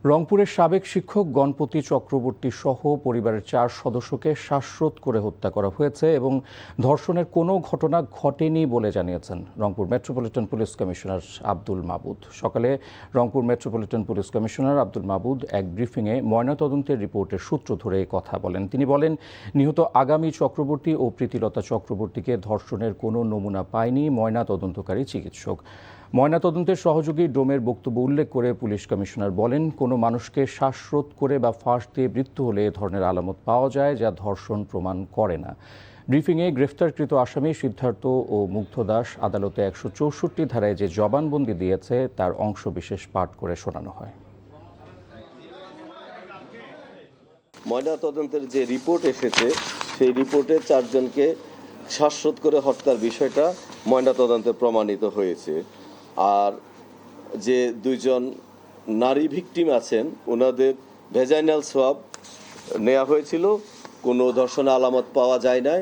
রংপুরের সাবেক শিক্ষক গণপতি চক্রবর্তী সহ পরিবারের 4 সদস্যকে শ্বাসরোধ করে হত্যা করা হয়েছে এবং ধর্ষণের কোনো ঘটনা ঘটেনি বলে জানিয়েছেন Rangpur metropolitan police commissioner Abdul মাবুদ। সকালে Rangpur metropolitan police commissioner Abdul মাবুদ এক ব্রিফিংয়ে ময়নাতদন্তের রিপোর্টের সূত্র ধরে কথা বলেন। তিনি বলেন, নিহত আগামী চক্রবর্তী ও প্রীতিলতা চক্রবর্তীকে ধর্ষণের কোনো নমুনা পায়নি ময়নাতদন্তকারী চিকিৎসক। ময়নাতদন্তের সহযোগী ডোমের বক্তব্য উল্লেখ করে পুলিশ কমিশনার বলেন, কোনো মানুষকে শ্বাসরোধ করে বা ফাঁস দিয়ে মৃত্যু হলে এ ধরনের আলামত পাওয়া যায় যা ধর্ষণ প্রমাণ করে না। ব্রিফিংয়ে গ্রেফতারকৃত আসামি সিদ্ধার্থ ও মুগ্ধ দাস আদালতে 164 ধারায় যে জবানবন্দি দিয়েছে তার অংশবিশেষ পাঠ করে শোনানো হয়। ময়নাতদন্তের যে রিপোর্ট এসেছে সেই রিপোর্টে 4 জনকে শ্বাসরোধ করে হত্যার বিষয়টা ময়নাতদন্তে প্রমাণিত হয়েছে। আর যে 2 জন নারী ভিকটিম আছেন ওনাদের ভেজাইনাল সোয়াব নেওয়া হয়েছিল, কোনো ধর্ষণের আলামত পাওয়া যায় নাই।